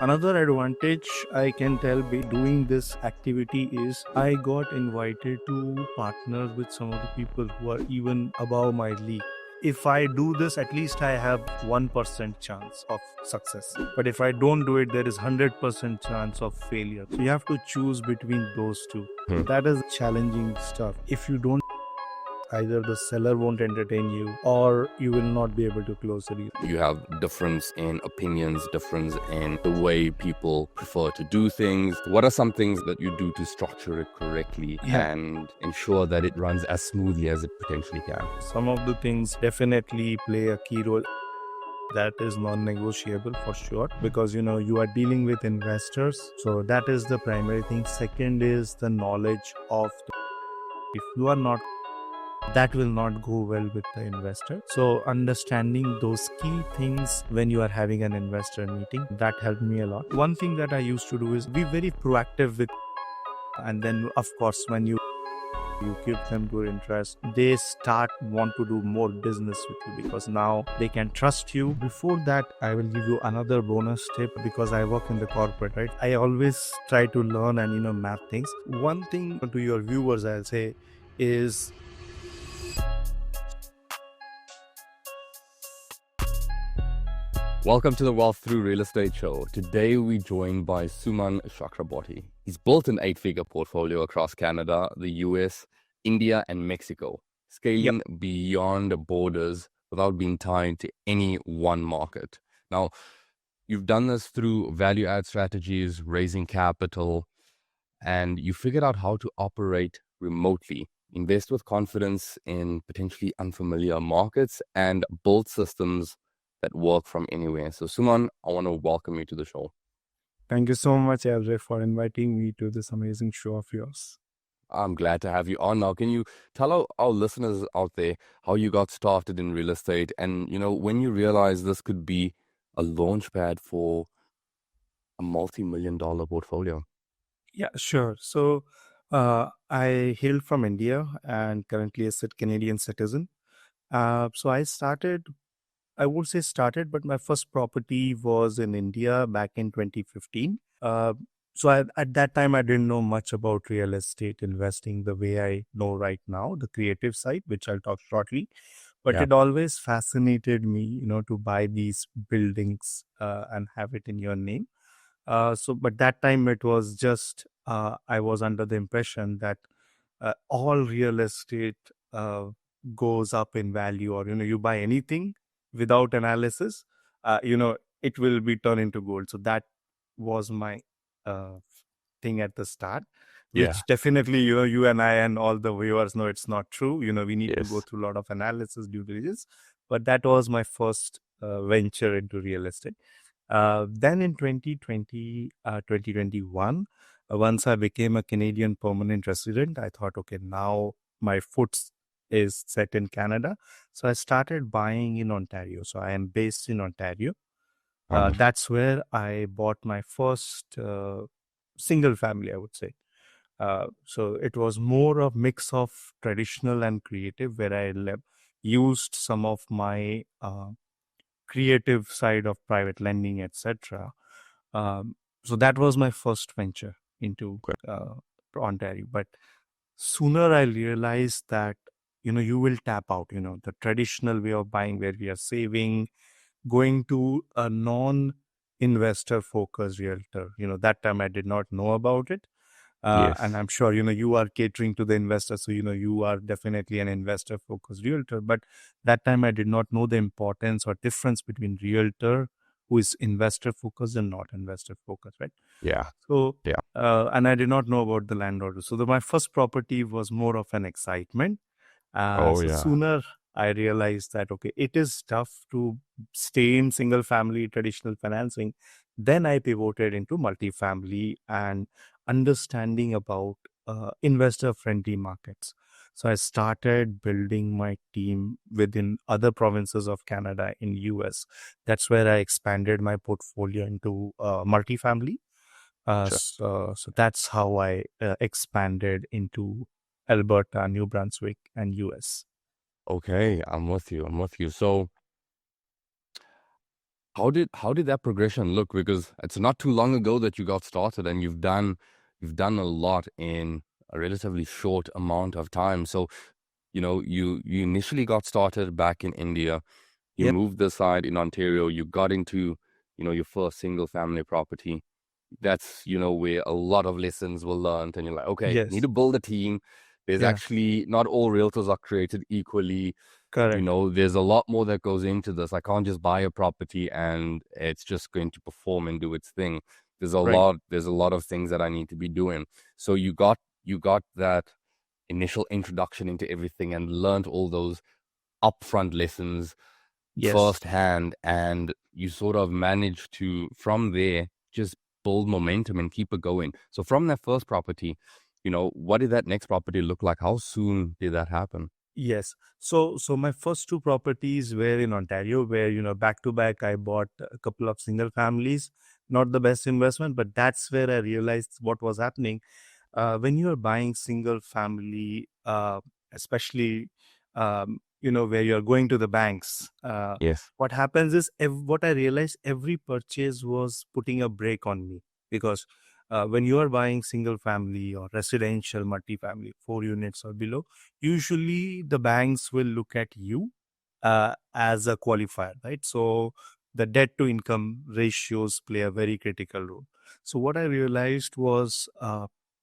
Another advantage I can tell by doing this activity is I got invited to partner with some of the people who are even above my league. If I do this, at least I have 1% chance of success. But if I don't do it, there is 100% chance of failure. So you have to choose between those two. That is challenging stuff. If you don't, either the seller won't entertain you or you will not be able to close the deal. You have difference in opinions, difference in the way people prefer to do things. What are some things that you do to structure it correctly and ensure that it runs as smoothly as it potentially can? Some of the things definitely play a key role. That is non-negotiable for sure, because you are dealing with investors, so that is the primary thing. Second is the knowledge of if you are not, that will not go well with the investor. So understanding those key things when you are having an investor meeting, that helped me a lot. One thing that I used to do is be very proactive with, and then of course when you give them good interest, they want to do more business with you because now they can trust you. Before that, I will give you another bonus tip, because I work in the corporate, right? I always try to learn and map things. One thing to your viewers I'll say is, Welcome to the Wealth Through Real Estate Show. Today we're joined by Suman Chakraborty. He's built an 8-figure portfolio across Canada, the US, India, and Mexico, scaling beyond borders without being tied to any one market. Now, you've done this through value add strategies, raising capital, and you figured out how to operate remotely, invest with confidence in potentially unfamiliar markets, and build systems that work from anywhere. So Suman, I want to welcome you to the show. Thank you so much, Andre, for inviting me to this amazing show of yours. I'm glad to have you on. Now, can you tell our listeners out there how you got started in real estate and, when you realized this could be a launch pad for a multi-million-dollar portfolio? Yeah, sure. So I hail from India and currently a Canadian citizen. So I would say started, but my first property was in India back in 2015. At that time, I didn't know much about real estate investing the way I know right now, the creative side, which I'll talk shortly. But it always fascinated me, to buy these buildings and have it in your name. But that time it was just, I was under the impression that all real estate goes up in value, or, you buy anything without analysis, it will be turned into gold. So that was my uh, thing at the start, which definitely, you and I and all the viewers know it's not true. We need to go through a lot of analysis, due diligence, but that was my first venture into real estate. Then in 2021, once I became a Canadian permanent resident, I thought, okay, now my foot is set in Canada. So I started buying in Ontario. So I am based in Ontario. That's where I bought my first single family, I would say. So it was more a mix of traditional and creative, where I used some of my creative side of private lending, etc. So that was my first venture into Ontario. But sooner I realized that, you will tap out, the traditional way of buying, where we are saving, going to a non-investor focused realtor. That time I did not know about it. And I'm sure, you are catering to the investor. So, you are definitely an investor focused realtor. But that time I did not know the importance or difference between realtor who is investor focused and not investor focused, right? So, and I did not know about the landlord. So my first property was more of an excitement. Sooner I realized that, okay, it is tough to stay in single family traditional financing. Then I pivoted into multifamily and understanding about investor friendly markets. So I started building my team within other provinces of Canada in US. That's where I expanded my portfolio into multifamily. So that's how I expanded into Alberta, New Brunswick, and US. Okay, I'm with you. So How did that progression look? Because it's not too long ago that you got started, and you've done a lot in a relatively short amount of time. So, you initially got started back in India. You Yep. moved this side in Ontario. You got into, your first single family property. That's, where a lot of lessons were learned. And you're like, okay, need Yes. to build a team. There's Yeah. actually not all realtors are created equally. Correct. There's a lot more that goes into this. I can't just buy a property and it's just going to perform and do its thing. Right. There's a lot of things that I need to be doing. So you got that initial introduction into everything and learned all those upfront lessons Yes. firsthand, and you sort of manage to, from there, just build momentum and keep it going. So from that first property, what did that next property look like? How soon did that happen? Yes. So my first two properties were in Ontario, where back to back I bought a couple of single families. Not the best investment, but that's where I realized what was happening. When you are buying single family, especially where you are going to the banks, Yes. what happens is what I realized, every purchase was putting a brake on me, because when you are buying single family or residential multifamily, 4 units or below, usually the banks will look at you as a qualifier, right? So the debt to income ratios play a very critical role. So what I realized was,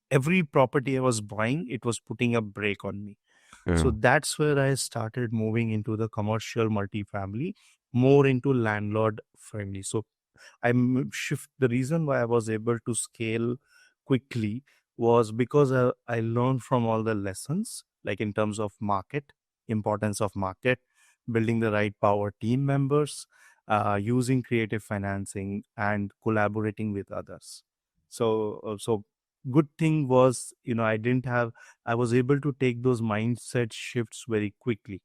every property I was buying, it was putting a brake on me. So Yeah. that's where I started moving into the commercial multifamily, more into landlord friendly. So shift. The reason why I was able to scale quickly was because I learned from all the lessons, like in terms of market, importance of market, building the right power team members, using creative financing, and collaborating with others. So good thing was, I was able to take those mindset shifts very quickly,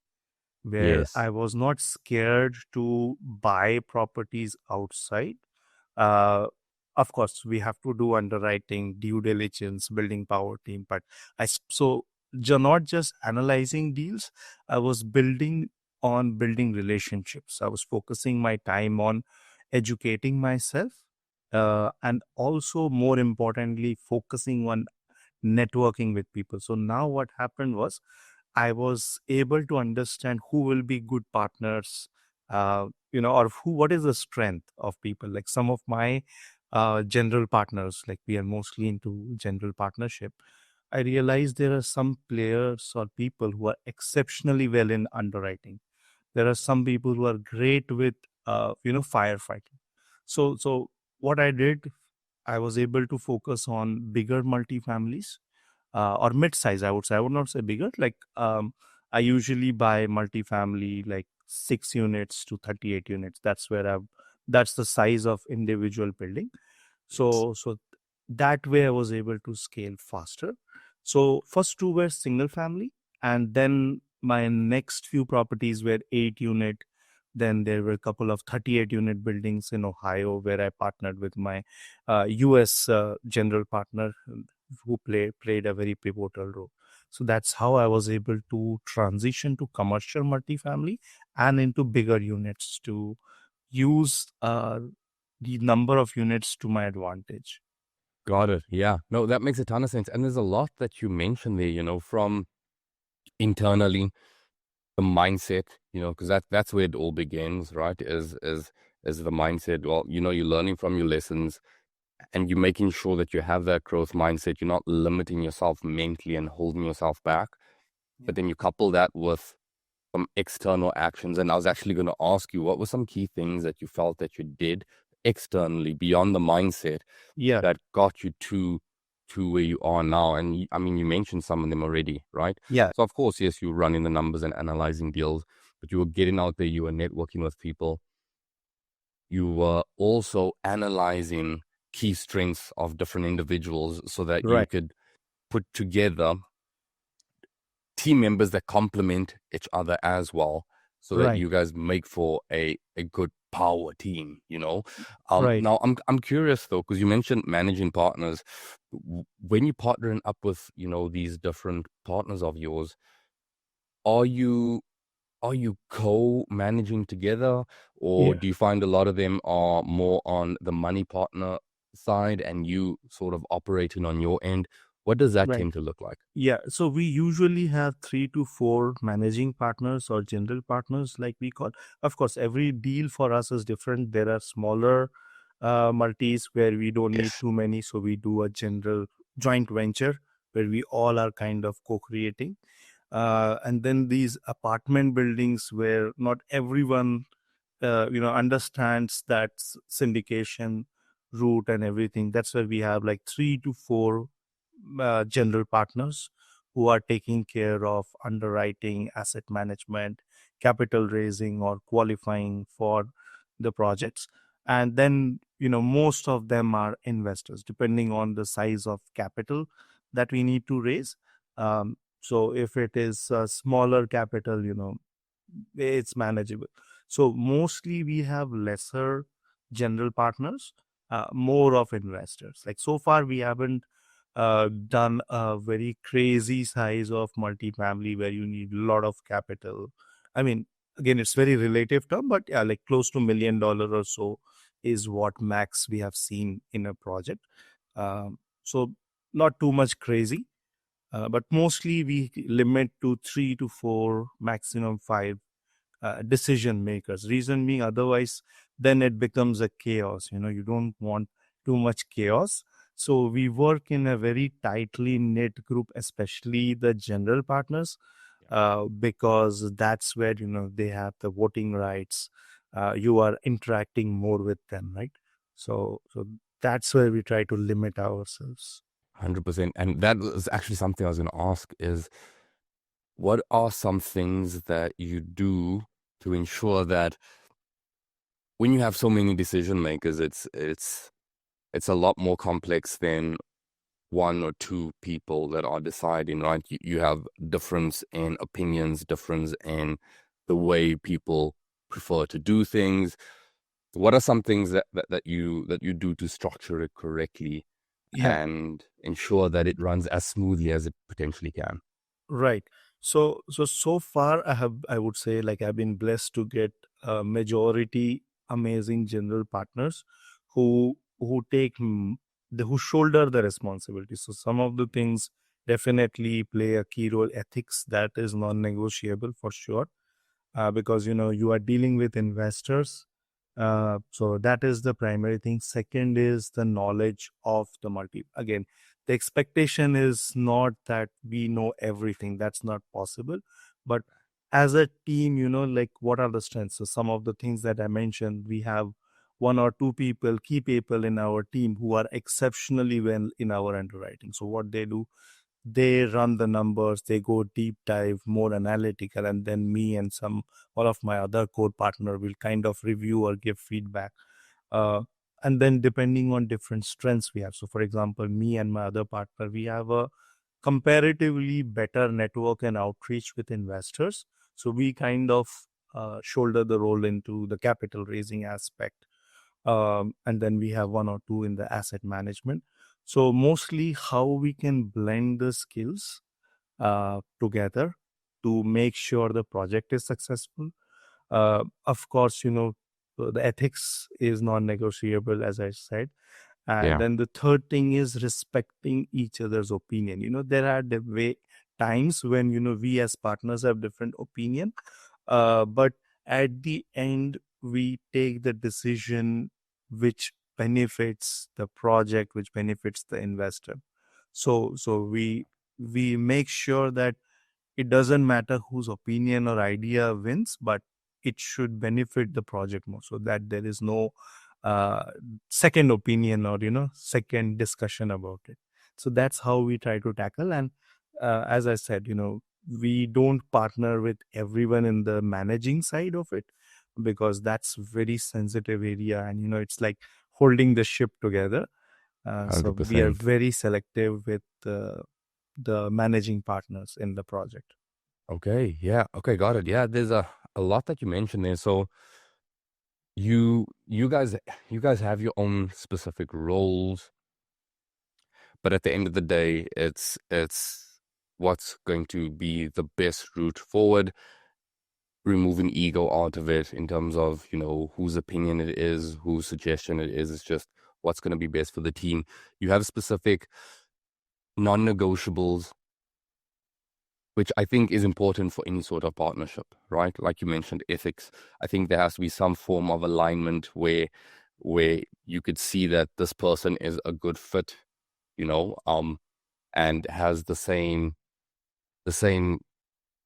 where Yes. I was not scared to buy properties outside. uh, of course, we have to do underwriting, due diligence, building power team, but not just analyzing deals. I was building relationships. I was focusing my time on educating myself, and also, more importantly, focusing on networking with people. So now what happened was, I was able to understand who will be good partners, or what is the strength of people. Like some of my general partners, like we are mostly into general partnership. I realized there are some players or people who are exceptionally well in underwriting. There are some people who are great with, firefighting. So what I did, I was able to focus on bigger multifamilies, or mid-size. I would say, I would not say bigger. Like, I usually buy multifamily like 6 units to 38 units. That's the size of individual building. Yes. So that way I was able to scale faster. So first two were single family, and then my next few properties were 8 unit. Then there were a couple of 38 unit buildings in Ohio, where I partnered with my US general partner, who played a very pivotal role. So that's how I was able to transition to commercial multifamily and into bigger units, to use the number of units to my advantage. Got it. Yeah. No, that makes a ton of sense. And there's a lot that you mentioned there, from internally, the mindset, because that's where it all begins, right? Is the mindset. Well, you're learning from your lessons, and you're making sure that you have that growth mindset. You're not limiting yourself mentally and holding yourself back. But Yeah. then you couple that with some external actions. And I was actually going to ask you, what were some key things that you felt that you did externally beyond the mindset Yeah. that got you to where you are now? And I mean, you mentioned some of them already, right? Yeah. So of course, yes, you were running the numbers and analyzing deals, but you were getting out there, you were networking with people, you were also analyzing key strengths of different individuals so that you Right. could put together team members that complement each other as well, so that Right. you guys make for a good power team. Right. Now I'm curious though, because you mentioned managing partners. When you're partnering up with these different partners of yours, are you are you co-managing together, or Yeah. do you find a lot of them are more on the money partner side and you sort of operating on your end? What does that Right. tend to look like? Yeah, so we usually have 3 to 4 managing partners or general partners, like we call. Of course, every deal for us is different. There are smaller multis where we don't need Yes. too many, so we do a general joint venture where we all are kind of co-creating. And then these apartment buildings where not everyone understands that syndication route and everything. That's where we have like 3 to 4 general partners who are taking care of underwriting, asset management, capital raising, or qualifying for the projects. And then, most of them are investors, depending on the size of capital that we need to raise. So if it is a smaller capital, it's manageable. So mostly we have lesser general partners, more of investors. Like so far, we haven't done a very crazy size of multifamily where you need a lot of capital. I mean, again, it's very relative term, but yeah, like close to $1 million or so is what max we have seen in a project. So not too much crazy, but mostly we limit to 3 to 4, maximum 5 decision makers. Reason being, otherwise, then it becomes a chaos. You don't want too much chaos. So we work in a very tightly knit group, especially the general partners, because that's where they have the voting rights. You are interacting more with them, right? So that's where we try to limit ourselves. 100%. And that was actually something I was going to ask is, what are some things that you do to ensure that when you have so many decision makers, it's a lot more complex than one or two people that are deciding, right? You have difference in opinions, difference in the way people prefer to do things. What are some things that you do to structure it correctly Yeah. and ensure that it runs as smoothly as it potentially can? Right. So far, I would say, like, I've been blessed to get a majority amazing general partners who take who shoulder the responsibility. So some of the things definitely play a key role. Ethics, that is non-negotiable for sure, because you are dealing with investors. So that is the primary thing. Second is the knowledge of the multi. Again, the expectation is not that we know everything. That's not possible. But as a team, like, what are the strengths? So some of the things that I mentioned, we have 1 or 2 key people in our team who are exceptionally well in our underwriting. So what they do, they run the numbers, they go deep dive, more analytical, and then me and some one of my other core partner will kind of review or give feedback. uh, and then depending on different strengths we have, so for example, me and my other partner, we have a comparatively better network and outreach with investors, so we kind of shoulder the role into the capital raising aspect. And then we have 1 or 2 in the asset management. So mostly how we can blend the skills together to make sure the project is successful. Of course, the ethics is non-negotiable, as I said. And Yeah. then the third thing is respecting each other's opinion. There are the way times when we as partners have different opinion, but at the end we take the decision which benefits the project, which benefits the investor. So we make sure that it doesn't matter whose opinion or idea wins, but it should benefit the project more, so that there is no uh, second opinion or second discussion about it. So that's how we try to tackle. And as I said, we don't partner with everyone in the managing side of it, because that's very sensitive area, and it's like holding the ship together. So we are 100%. very selective with the managing partners in the project. Okay. Yeah. Okay. Got it. Yeah. There's a lot that you mentioned there. So you guys have your own specific roles, but at the end of the day, it's what's going to be the best route forward. removing ego out of it in terms of, whose opinion it is, whose suggestion it is. It's just what's going to be best for the team. You have specific non-negotiables, which I think is important for any sort of partnership, right? Like you mentioned, ethics. I think there has to be some form of alignment where you could see that this person is a good fit, and has the same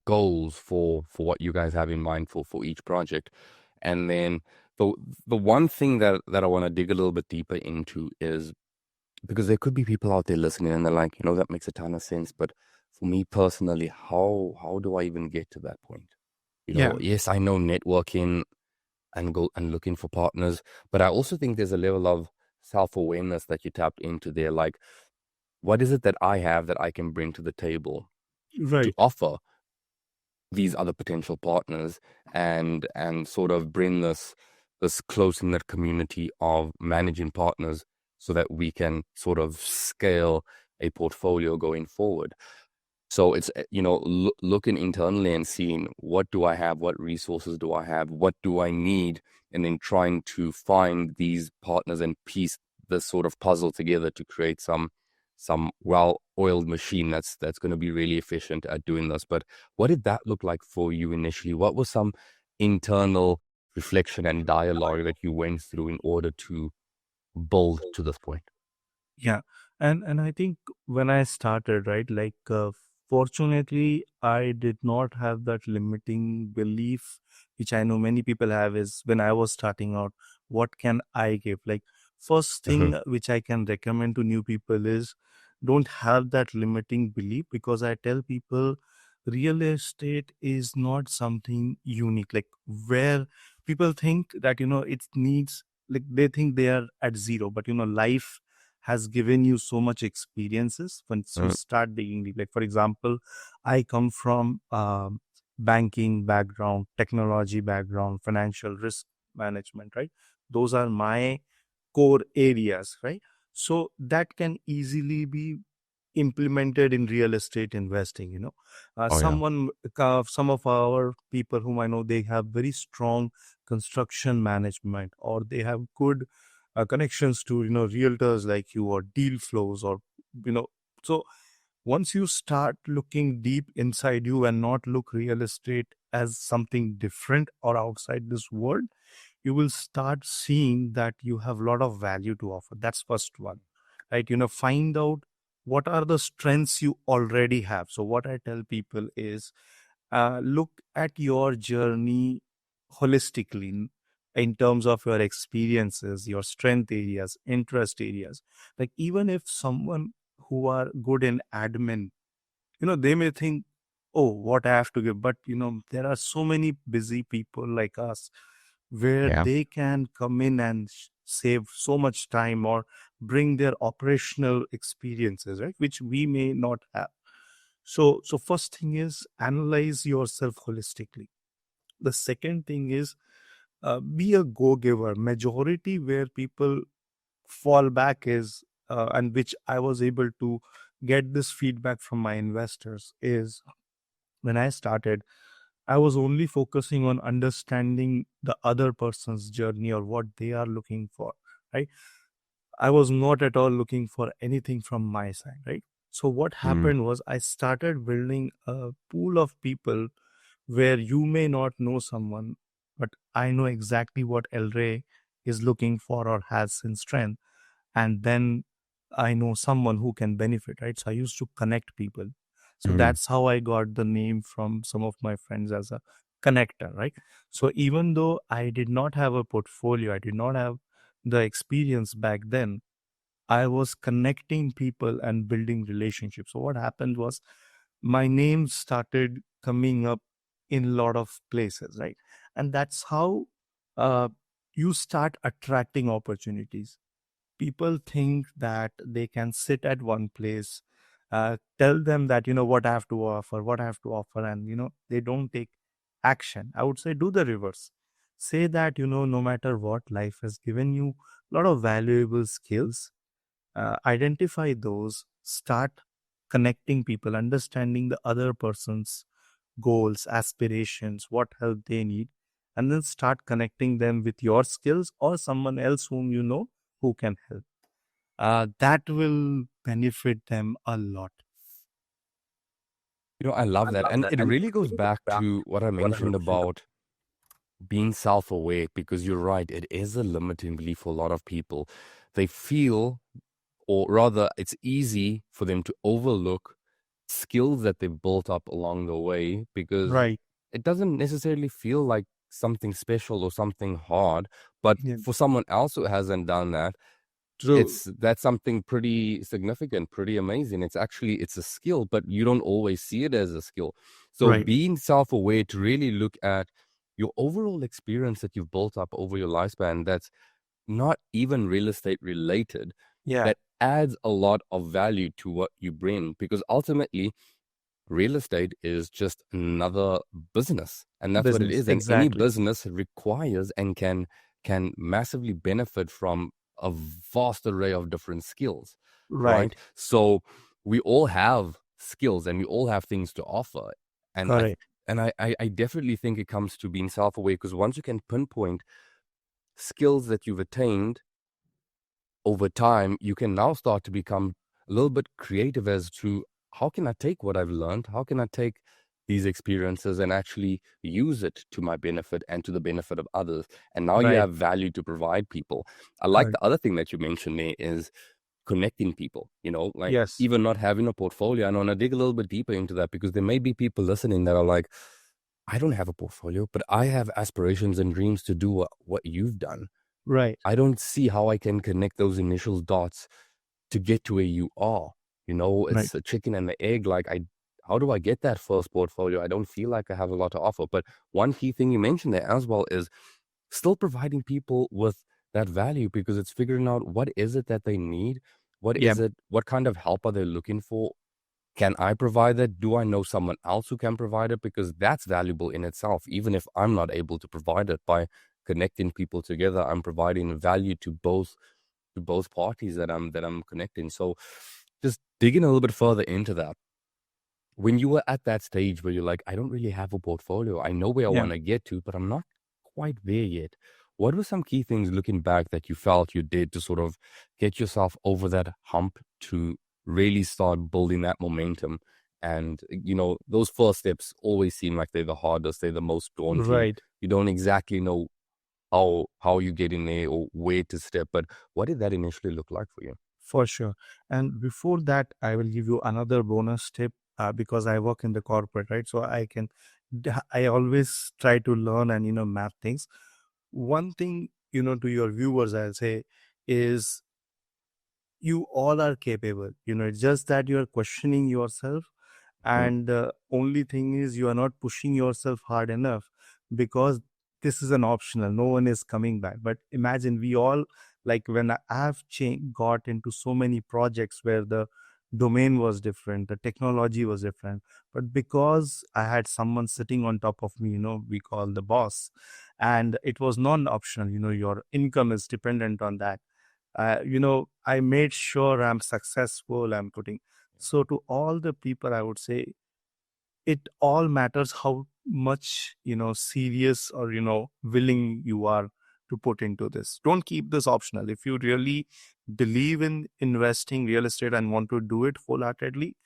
goals for what you guys have in mind for each project. And then the the one thing that I want to dig a little bit deeper into is, because there could be people out there listening and they're like, that makes a ton of sense, but for me personally, how do I even get to that point? Yeah, Yes, I know networking and go and looking for partners, but I also think there's a level of self-awareness that you tapped into there. Like, what is it that I have that I can bring to the table to right. offer these other potential partners, and sort of bring this close knit community of managing partners so that we can sort of scale a portfolio going forward. So it's, looking internally and seeing, what do I have, what resources do I have, what do I need, and then trying to find these partners and piece this sort of puzzle together to create some well-oiled machine that's going to be really efficient at doing this. But what did that look like for you initially? What was some internal reflection and dialogue that you went through in order to build to this point? Yeah, and I think when I started, right, like fortunately, I did not have that limiting belief, which I know many people have. Is when I was starting out, what can I give? Like first Hmm. thing which I can recommend to new people is don't have that limiting belief, because I tell people real estate is not something unique. Like where people think that it needs, like they think they are at zero, but life has given you so much experiences once you start digging deep. Like for example, I come from banking background, technology background, financial risk management, right? Those are my core areas, right? So that can easily be implemented in real estate investing. Oh yeah. Some of our people whom I know, they have very strong construction management, or they have good connections to realtors like you, or deal flows, or you know so once you start looking deep inside you and not look real estate as something different or outside this world, you will start seeing that you have a lot of value to offer. That's first one, right? Find out what are the strengths you already have. So what I tell people is, look at your journey holistically in terms of your experiences, your strength areas, interest areas. Like even if someone who are good in admin, they may think, oh, what I have to give. But there are so many busy people like us where Yeah. they can come in and save so much time, or bring their operational experiences, right, which we may not have. So first thing is analyze yourself holistically. The second thing is, be a go-giver. Majority where people fall back is, and which I was able to get this feedback from my investors, is when I started, I was only focusing on understanding the other person's journey or what they are looking for, right? I was not at all looking for anything from my side, right? So what Mm. happened was I started building a pool of people where you may not know someone, but I know exactly what El Rey is looking for or has in strength. And then I know someone who can benefit, right? So I used to connect people. So Mm. that's how I got the name from some of my friends as a connector, right? So even though I did not have a portfolio, I did not have the experience back then, I was connecting people and building relationships. So what happened was my name started coming up in a lot of places, right? And that's how uh, you start attracting opportunities. People think that they can sit at one place, tell them that what I have to offer, what I have to offer, and they don't take action. I would say do the reverse. Say that no matter what, life has given you a lot of valuable skills. Identify those, start connecting people, understanding the other person's goals, aspirations, what help they need, and then start connecting them with your skills or someone else whom you know who can help. That will benefit them a lot. I love I that. love And that. it And really it goes really goes back back to to what I what I mentioned mentioned. about being self-aware, because you're right, it is a limiting belief for a lot of people. They feel, or rather, it's easy for them to overlook skills that they've built up along the way because Right. it doesn't necessarily feel like something special or something hard. But Yeah. for someone else who hasn't done that, True. that's something pretty significant, pretty amazing. It's a skill, but you don't always see it as a skill. So Right. being self-aware to really look at your overall experience that you've built up over your lifespan, that's not even real estate related, Yeah. that adds a lot of value to what you bring, because ultimately real estate is just another business, and that's what it Business. is. And any Exactly. business requires and can massively benefit from a vast array of different skills, Right. right? So we all have skills and we all have things to offer. And Correct. I definitely think it comes to being self-aware, because once you can pinpoint skills that you've attained over time, you can now start to become a little bit creative as to how can I take what I've learned? How can I take these experiences and actually use it to my benefit and to the benefit of others? And now you Right. have value to provide people. I like Correct. the other thing that you mentioned there is connecting people, like Yes. even not having a portfolio. And I want to dig a little bit deeper into that, because there may be people listening that are like, I don't have a portfolio, but I have aspirations and dreams to do what you've done. Right. I don't see how I can connect those initial dots to get to where you are. Right. It's a chicken and the egg. Like, how do I get that first portfolio? I don't feel like I have a lot to offer. But one key thing you mentioned there as well is still providing people with that value, because it's figuring out what is it that they need? Yeah. What kind of help are they looking for? Can I provide that? Do I know someone else who can provide it? Because that's valuable in itself. Even if I'm not able to provide it, by connecting people together, I'm providing value to both parties that I'm connecting. So just digging a little bit further into that. When you were at that stage where you're like, I don't really have a portfolio. I know where I Yeah. want to get to, but I'm not quite there yet. What were some key things looking back that you felt you did to sort of get yourself over that hump to really start building that momentum? And, those first steps always seem like they're the hardest, they're the most daunting. Right. You don't exactly know how you get in there or where to step, but what did that initially look like for you? For sure. And before that, I will give you another bonus tip because I work in the corporate, right? So I always try to learn and, map things. One thing, to your viewers, I'll say is you all are capable. It's just that you are questioning yourself, Mhm. and the only thing is you are not pushing yourself hard enough because this is an optional, no one is coming back. But imagine we all, like when I have got into so many projects where the domain was different, the technology was different, but because I had someone sitting on top of me, we call the boss, and it was non-optional, your income is dependent on that. I made sure I'm successful, I'm putting. So to all the people, I would say it all matters how much, serious or, willing you are to put into this. Don't keep this optional. If you really believe in investing real estate and want to do it wholeheartedly,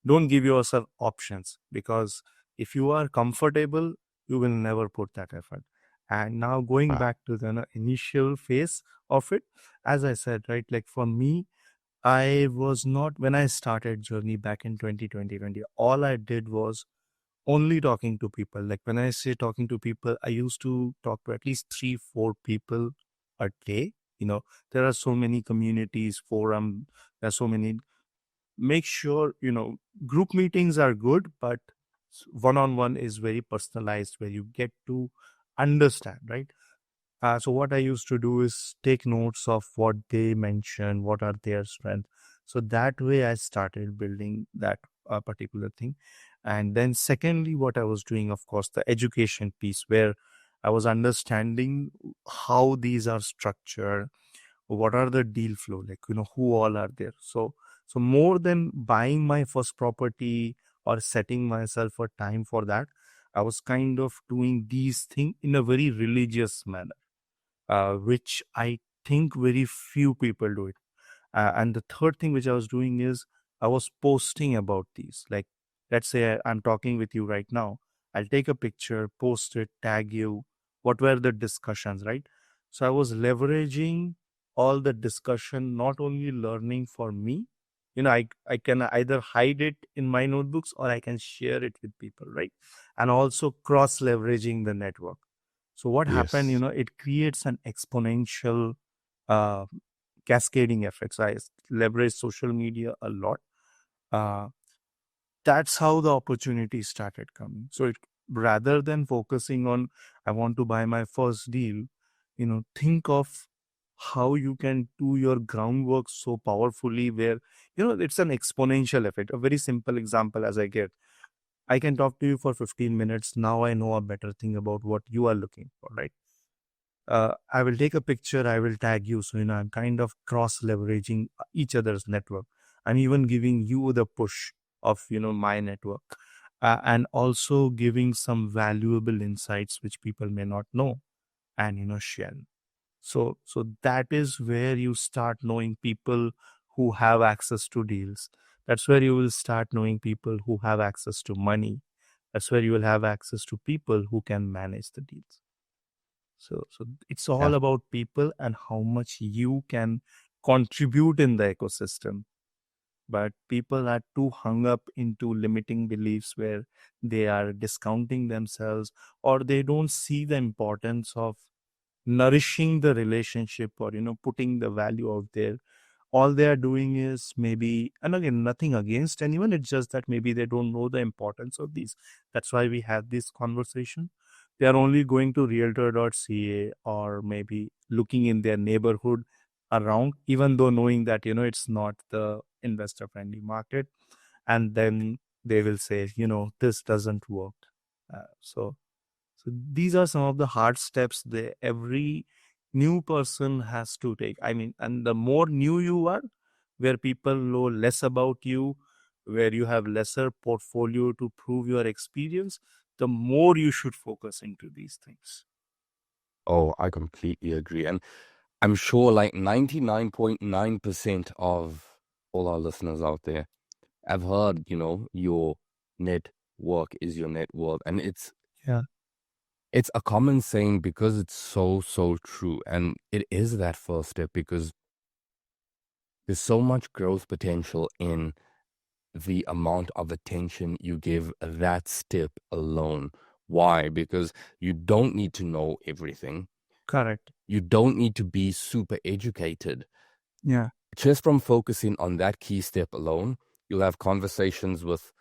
don't give yourself options, because if you are comfortable, you will never put that effort. And now going Wow. back to the initial phase of it, as I said, right, like for me, I was not, when I started journey back in 2020, all I did was only talking to people. Like when I say talking to people, I used to talk to at least 3 4 people a day. There are so many communities, forum, there are so many. Make sure, group meetings are good, but one-on-one is very personalized, where you get to understand, right? So what I used to do is take notes of what they mention, what are their strengths. So that way I started building that particular thing. And then secondly, what I was doing, of course, the education piece, where I was understanding how these are structured, what are the deal flow, like, who all are there. So more than buying my first property or setting myself a time for that. I was kind of doing these things in a very religious manner, which I think very few people do it. And the third thing which I was doing is I was posting about these. Like, let's say I'm talking with you right now. I'll take a picture, post it, tag you. What were the discussions, right? So I was leveraging all the discussion, not only learning for me. I can either hide it in my notebooks or I can share it with people, right? And also cross leveraging the network. So what happened, Yes. it creates an exponential uh, cascading effects. I leverage social media a lot. Uh, that's how the opportunity started coming. So rather than focusing on, I want to buy my first deal, think of how you can do your groundwork so powerfully where, it's an exponential effect. A very simple example as I can talk to you for 15 minutes. Now I know a better thing about what you are looking for, right? I will take a picture, I will tag you. So, I'm kind of cross leveraging each other's network. I'm even giving you the push of, my network, and also giving some valuable insights which people may not know and, share. So that is where you start knowing people who have access to deals. That's where you will start knowing people who have access to money. That's where you will have access to people who can manage the deals. So it's all Yeah. about people and how much you can contribute in the ecosystem. But people are too hung up into limiting beliefs where they are discounting themselves, or they don't see the importance of nourishing the relationship, or putting the value out there. All they are doing is, maybe, and again, nothing against anyone, it's just that maybe they don't know the importance of these. That's why we have this conversation. They are only going to realtor.ca, or maybe looking in their neighborhood around, even though knowing that it's not the investor friendly market. And then they will say, this doesn't work. So these are some of the hard steps that every new person has to take. I mean, and the more new you are, where people know less about you, where you have lesser portfolio to prove your experience, the more you should focus into these things. Oh, I completely agree. And I'm sure like 99.9% of all our listeners out there have heard, your network is your net worth. And Yeah, it's a common saying because it's so, so true. And it is that first step because there's so much growth potential in the amount of attention you give that step alone. Why? Because you don't need to know everything. correct. You don't need to be super educated. Yeah, Just from focusing on that key step alone, you'll have conversations with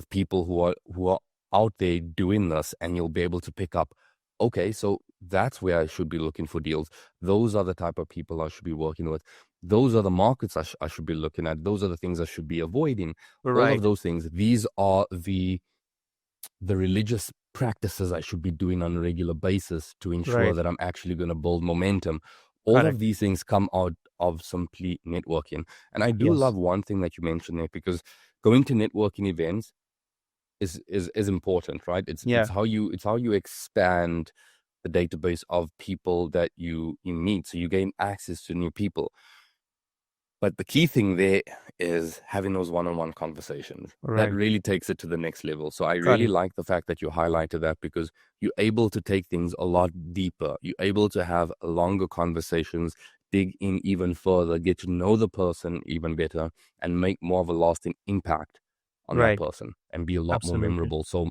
people who are out there doing this, and you'll be able to pick up, okay, so that's where I should be looking for deals. Those are the type of people I should be working with. Those are the markets I should be looking at. Those are the things I should be avoiding. All of right, those things. These are the religious practices I should be doing on a regular basis to ensure right, that I'm actually going to build momentum. All of correct. these things come out of simply networking. And I do Yes, love one thing that you mentioned there, because going to networking events is important, right? yeah, It's how you expand the database of people that you meet. So you gain access to new people. But the key thing there is having those one-on-one conversations. That right, really takes it to the next level. So I really correct, like the fact that you highlighted that, because you're able to take things a lot deeper. You're able to have longer conversations, dig in even further, get to know the person even better, and make more of a lasting impact on that right, person and be a lot more absolutely, memorable. So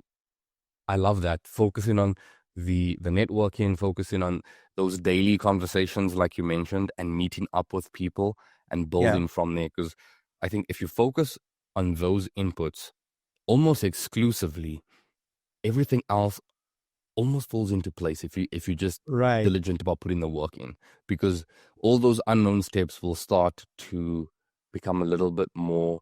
I love that. Focusing on the networking, focusing on those daily conversations like you mentioned, and meeting up with people and yeah, building from there. Because I think if you focus on those inputs almost exclusively, everything else almost falls into place if you just right, diligent about putting the work in. Because all those unknown steps will start to become a little bit more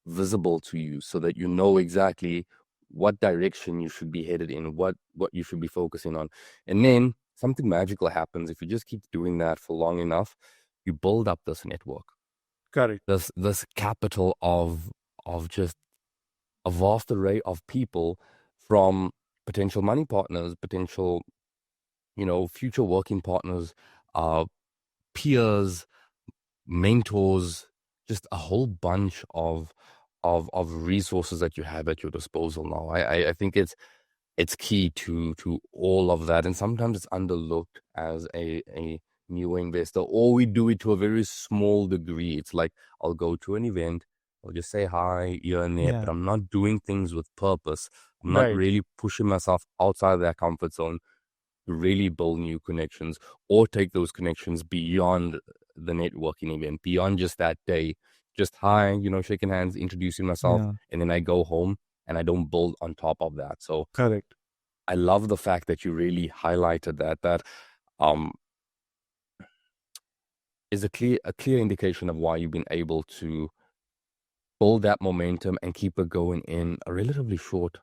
visible to you, so that you know exactly what direction you should be headed in, what you should be focusing on. And then something magical happens if you just keep doing that for long enough. You build up this network, correct, this capital of just a vast array of people, from potential money partners, potential, future working partners, uh, peers, mentors, just a whole bunch of resources that you have at your disposal now. I think it's key to all of that, and sometimes it's underlooked as a new investor, or we do it to a very small degree. It's like, I'll go to an event, I'll just say hi here and there, but Yeah. I'm not doing things with purpose. I'm not Right. really pushing myself outside of that comfort zone to really build new connections, or take those connections beyond the networking event, beyond just that day. Just hi, shaking hands, introducing myself, Yeah. and then I go home and I don't build on top of that. So Correct. I love the fact that you really highlighted that um, is a clear indication of why you've been able to build that momentum and keep it going in a relatively short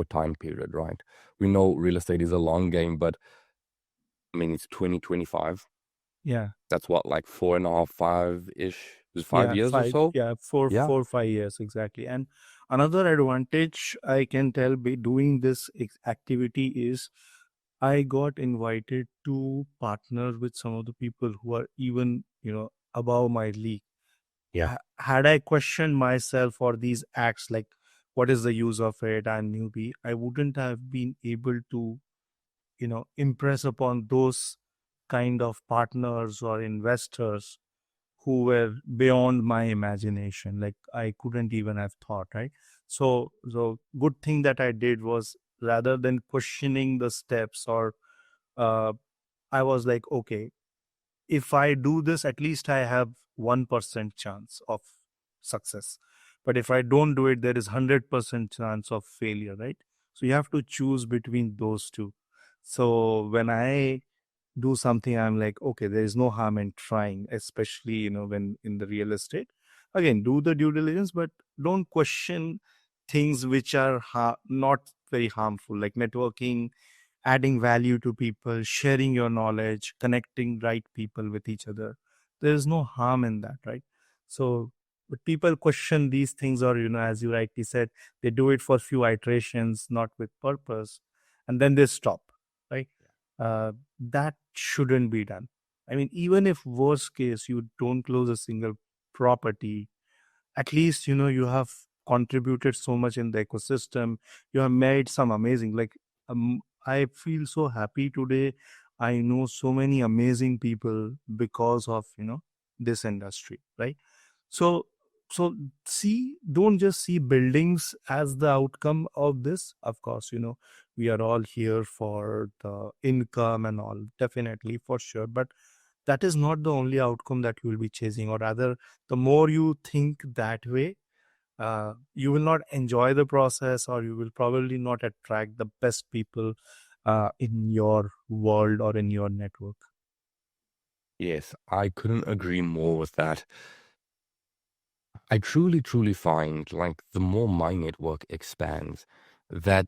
time period, right? We know real estate is a long game, but I mean, it's 2025. Yeah. That's what, like 4.5, 5-ish, is 5 Yeah. years or so? Yeah. 4, 5 years exactly. And another advantage I can tell by doing this activity is I got invited to partner with some of the people who are even, above my league. Yeah. Had I questioned myself for these acts, like what is the use of it, I'm newbie, I wouldn't have been able to, impress upon those kind of partners or investors who were beyond my imagination. Like I couldn't even have thought, right? So good thing that I did was, rather than questioning the steps, or uh, I was like, okay, if I do this, at least I have 1% chance of success. But if I don't do it, there is 100% chance of failure, right? So you have to choose between those two. So when I do something, I'm like, okay, there is no harm in trying, especially, when in the real estate. Again, do the due diligence, but don't question things which are not very harmful, like networking, adding value to people, sharing your knowledge, connecting right people with each other. There is no harm in that, right? So, but people question these things, or, as you rightly said, they do it for few iterations, not with purpose, and then they stop, right? That shouldn't be done. I mean, even if worst case you don't close a single property, at least you have contributed so much in the ecosystem. You have made some amazing, like, I feel so happy today. I know so many amazing people because of this industry, right? So so see, don't just see buildings as the outcome of this. Of course, we are all here for the income and all, definitely, for sure, but that is not the only outcome that you will be chasing. Or rather, the more you think that way, you will not enjoy the process, or you will probably not attract the best people in your world or in your network. Yes, I couldn't agree more with that. I truly, truly find, like, the more my network expands, that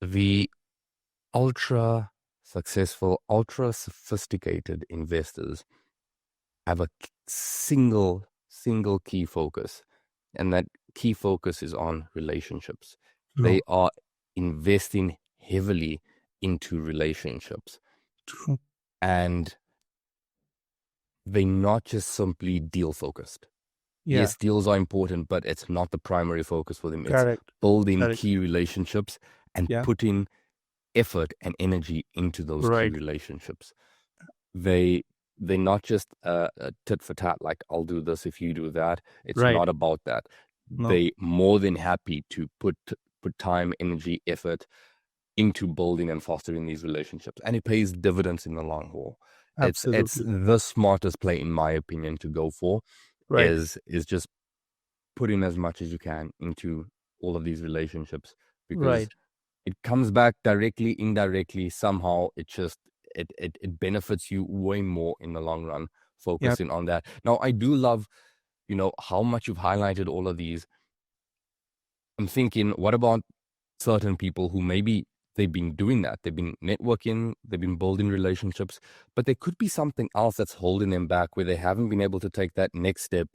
the ultra successful, ultra sophisticated investors have a single key focus, and that key focus is on relationships. They True. are investing heavily into relationships, True. and they're not just simply deal focused. Yeah. Yes, deals are important, but it's not the primary focus for them. It's Correct. building Correct. key relationships and Yeah. putting effort and energy into those key Right. relationships. They they're not just a tit for tat, like, I'll do this if you do that. It's Right. not about that. No. They more than happy to put time, energy, effort into building and fostering these relationships, and it pays dividends in the long haul. It's Absolutely. the smartest play, in my opinion, to go for, Right. is just put in as much as you can into all of these relationships, because Right. it comes back directly, indirectly, somehow. It benefits you way more in the long run, Yeah. focusing on that. Now, I do love, how much you've highlighted all of these. I'm thinking, what about certain people who maybe they've been doing that? They've been networking, they've been building relationships, but there could be something else that's holding them back, where they haven't been able to take that next step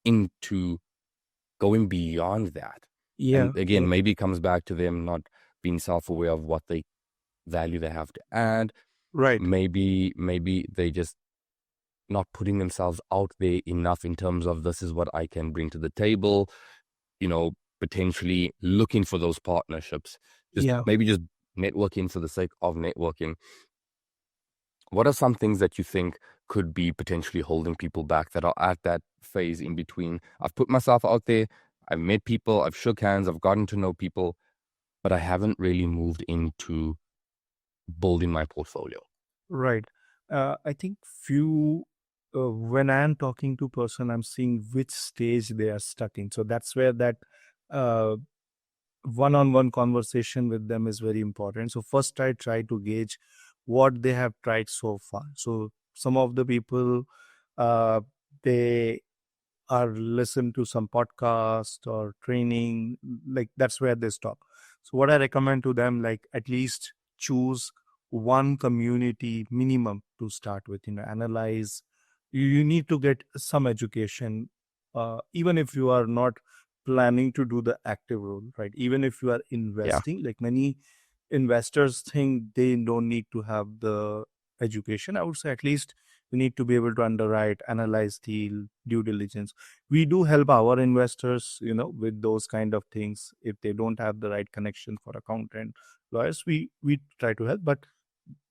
into going beyond that. Yeah. And again, maybe it comes back to them not being self-aware of what they value they have to add. Right. Maybe they just not putting themselves out there enough in terms of this is what I can bring to the table, potentially looking for those partnerships, Yeah. just networking for the sake of networking. What are some things that you think could be potentially holding people back that are at that phase in between? I've put myself out there, I've met people, I've shook hands, I've gotten to know people, but I haven't really moved into building my portfolio. Right. I think few when I'm talking to person, I'm seeing which stage they are stuck in. So that's where that uh, one-on-one conversation with them is very important. So first I try to gauge what they have tried so far. So some of the people, uh, they or listen to some podcast or training, like that's where they stop. So what I recommend to them, like at least choose one community minimum to start with, analyze. You need to get some education, even if you are not planning to do the active role, right? Even if you are Yeah. investing, like many investors think they don't need to have the education. I would say at least you need to be able to underwrite, analyze deal, due diligence. We do help our investors, with those kind of things. If they don't have the right connection for accountant, lawyers, we try to help. But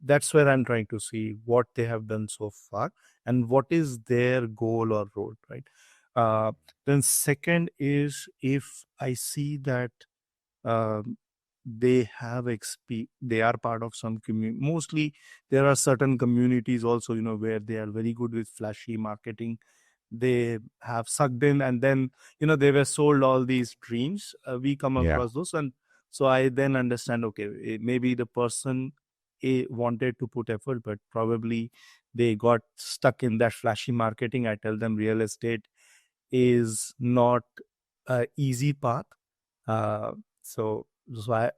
that's where I'm trying to see what they have done so far and what is their goal or role, right? uh, then second is, if I see that um, they are part of some community. Mostly there are certain communities also, where they are very good with flashy marketing. They have sucked in, and then they were sold all these dreams. We come Yeah. across those, and so I then understand, okay, maybe the person wanted to put effort, but probably they got stuck in that flashy marketing. I tell them real estate is not a easy path. uh, so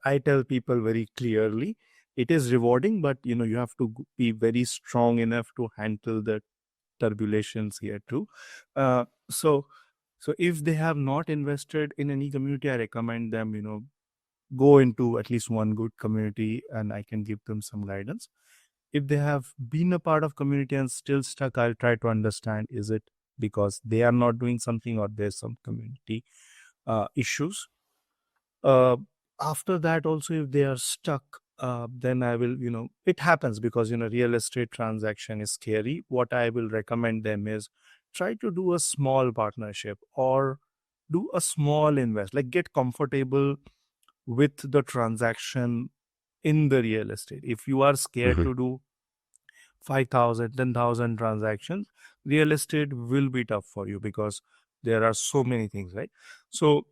I tell people very clearly, it is rewarding, but you have to be very strong enough to handle the turbulations here too. Uh, so so if they have not invested in any community, I recommend them, go into at least one good community, and I can give them some guidance. If they have been a part of community and still stuck, I'll try to understand, is it because they are not doing something, or there's some community issues. uh, After that also, if they are stuck, then I will, it happens because real estate transaction is scary. What I will recommend them is, try to do a small partnership or do a small invest, like get comfortable with the transaction in the real estate. If you are scared Hmm. to do 5,000, 10,000 transactions, real estate will be tough for you because there are so many things, right? So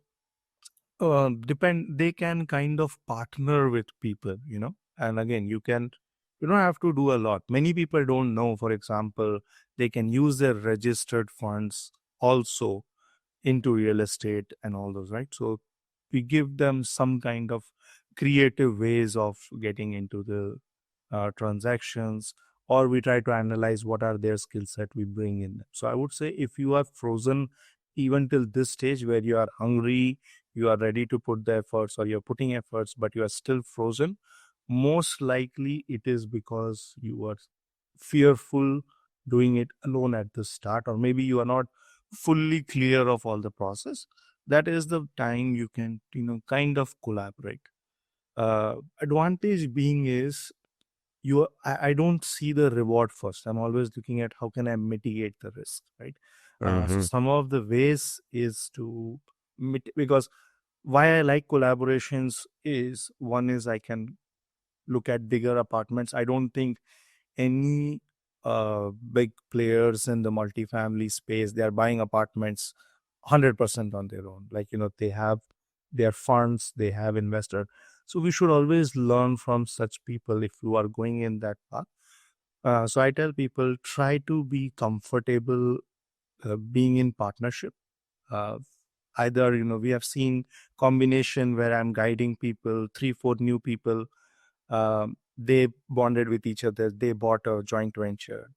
depend they can kind of partner with people, and again, you don't have to do a lot. Many people don't know, for example, they can use their registered funds also into real estate and all those, right? So we give them some kind of creative ways of getting into the transactions, or we try to analyze what are their skill set, we bring in them. So I would say, if you are frozen even till this stage where you are hungry, you are ready to put the efforts, or you're putting efforts but you are still frozen, most likely it is because you are fearful doing it alone at the start, or maybe you are not fully clear of all the process. That is the time you can kind of collaborate. Advantage being is, I don't see the reward first. I'm always looking at how can I mitigate the risk, right? So Hmm. some of the ways is to because why I like collaborations is, one is I can look at bigger apartments. I don't think any big players in the multifamily space, they are buying apartments 100% on their own. Like, they have their funds, they have investor. So we should always learn from such people if you are going in that path. So I tell people, try to be comfortable being in partnership. uh, Either, we have seen combination where I'm guiding people, 3 4 new people, they bonded with each other, they bought a joint venture.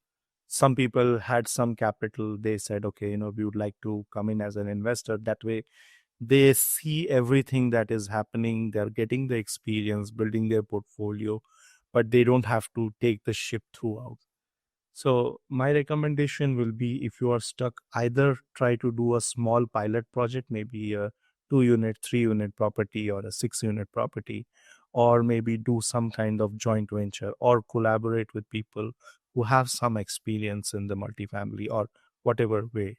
Some people had some capital, they said, okay, we would like to come in as an investor. That way They see everything that is happening. They're getting the experience, building their portfolio, but they don't have to take the ship throughout. So my recommendation will be, if you are stuck, either try to do a small pilot project, maybe a 2 unit, 3 unit property or a 6 unit property, or maybe do some kind of joint venture or collaborate with people who have some experience in the multifamily or whatever way,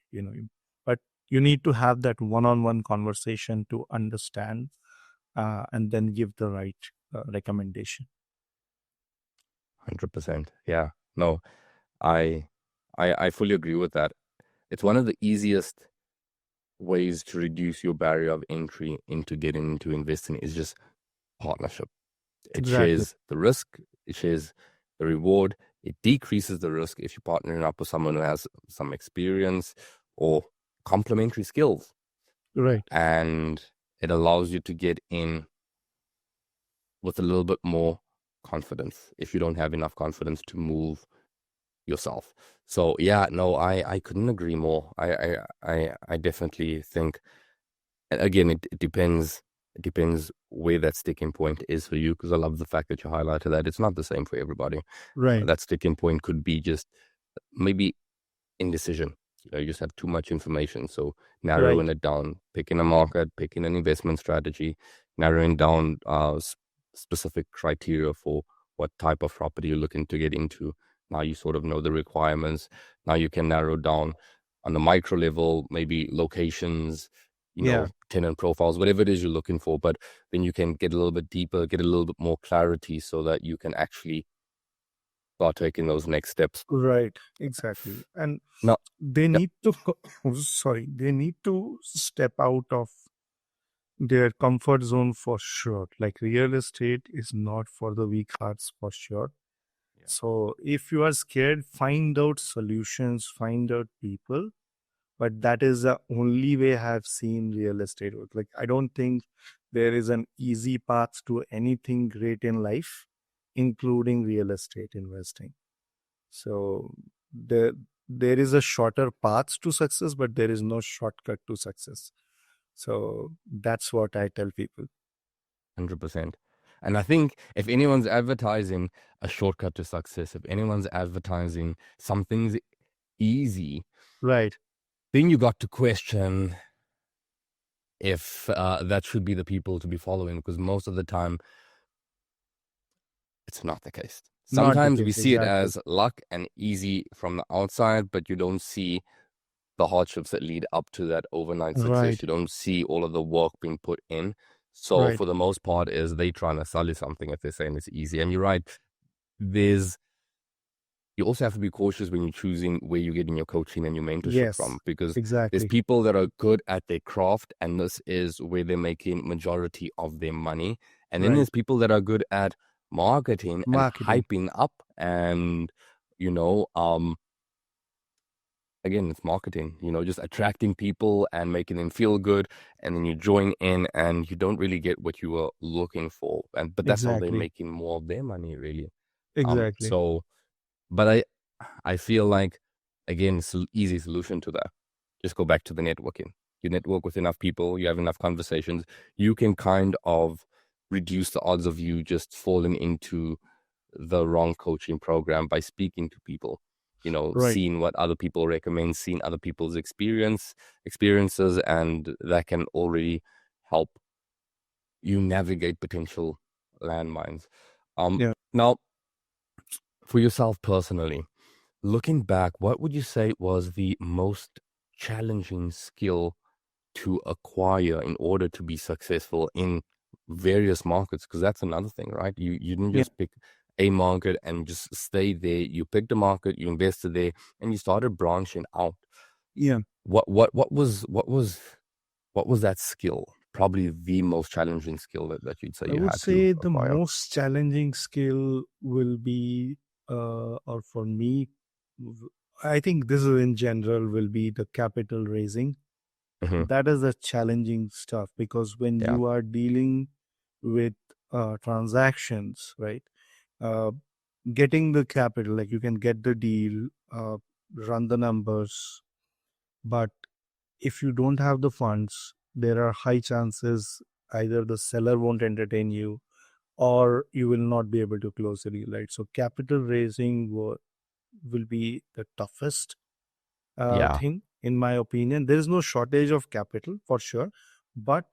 but you need to have that one-on-one conversation to understand, and then give the right recommendation. 100%. Yeah. No, I, I fully agree with that. It's one of the easiest ways to reduce your barrier of entry into getting into investing is just partnership. It Exactly. shares the risk, it shares the reward, it decreases the risk if you're partnering up with someone who has some experience or complementary skills. Right. And it allows you to get in with a little bit more confidence if you don't have enough confidence to move yourself. So yeah, no, I couldn't agree more. I definitely think, and again, it depends. It depends where that sticking point is for you, because I love the fact that you highlighted that it's not the same for everybody. Right. That sticking point could be just maybe indecision. You just have too much information. So Right. narrowing it down, picking a market, picking an investment strategy, narrowing down specific criteria for what type of property you're looking to get into. Now you sort of know the requirements. Now you can narrow down on the micro level, maybe locations, Yeah. tenant profiles, whatever it is you're looking for. But then you can get a little bit deeper, get a little bit more clarity so that you can actually start taking those next steps. Right. Exactly. And Now, they yeah, need to sorry, they need to step out of their comfort zone for sure. Like, real estate is not for the weak hearts for sure. yeah, So if you are scared, find out solutions, find out people. But that is the only way I have seen real estate work. Like, I don't think there is an easy path to anything great in life, including real estate investing. So there there is a shorter path to success, but there is no shortcut to success. So that's what I tell people. 100%. And I think if anyone's advertising a shortcut to success, if anyone's advertising something's easy, Right. then you got to question if that should be the people to be following, because most of the time it's not the case. Not the Sometimes we case. see it Exactly. as luck and easy from the outside, but you don't see the hardships that lead up to that overnight success. Right. You don't see all of the work being put in. So Right. for the most part, is they trying to sell you something if they're saying it's easy. And you're right. There's You also have to be cautious when you're choosing where you're getting your coaching and your mentorship Yes. from, because there's Exactly. people that are good at their craft and this is where they're making majority of their money. And then Right. there's people that are good at marketing and Marketing. hyping up and, you know, um, again, it's marketing, just attracting people and making them feel good. And then you join in and you don't really get what you were looking for. But that's how they're Exactly. making more of their money, really. Exactly. So, but I feel like, again, easy solution to that. Just go back to the networking. You network with enough people, you have enough conversations, you can kind of reduce the odds of you just falling into the wrong coaching program by speaking to people, Right. seeing what other people recommend, seeing other people's experiences, and that can already help you navigate potential landmines. Yeah. Now, for yourself personally, looking back, what would you say was the most challenging skill to acquire in order to be successful in various markets? Because that's another thing, right? You didn't Yeah. just pick a market and just stay there. You picked a market, you invested there, and you started branching out. Yeah. What was that skill? Probably the most challenging skill that you'd say I you would had to say the acquire. most challenging skill will be, or for me, I think this is in general, will be the capital raising. Hmm. That is the challenging stuff, because when Yeah. you are dealing with transactions, right? Uh, Getting the capital, like, you can get the deal, run the numbers, but if you don't have the funds, there are high chances either the seller won't entertain you or you will not be able to close the deal, right? So capital raising will be the toughest Yeah. thing, in my opinion. There is no shortage of capital for sure, but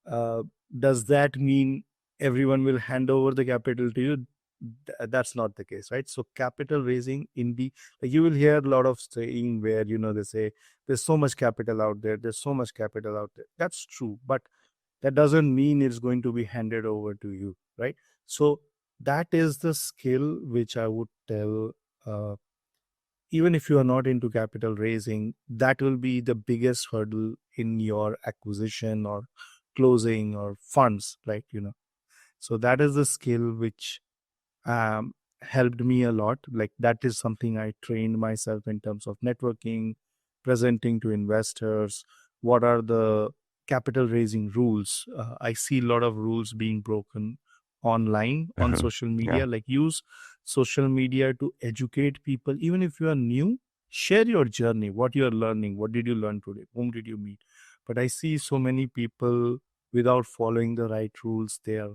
uh, does that mean everyone will hand over the capital to you? That's not the case, right? So capital raising in the, like, you will hear a lot of saying where, they say there's so much capital out there, there's so much capital out there. That's true, but that doesn't mean it's going to be handed over to you, right? So that is the skill which I would tell, uh, even if you are not into capital raising, that will be the biggest hurdle in your acquisition or closing or funds, right? So that is the skill which um, helped me a lot. Like, that is something I trained myself in terms of networking, presenting to investors. What are the capital raising rules? I see a lot of rules being broken online on Hmm. social Yeah. media. Like, use social media to educate people. Even if you are new, share your journey, what you are learning, what did you learn today, whom did you meet. But I see so many people, without following the right rules, they are,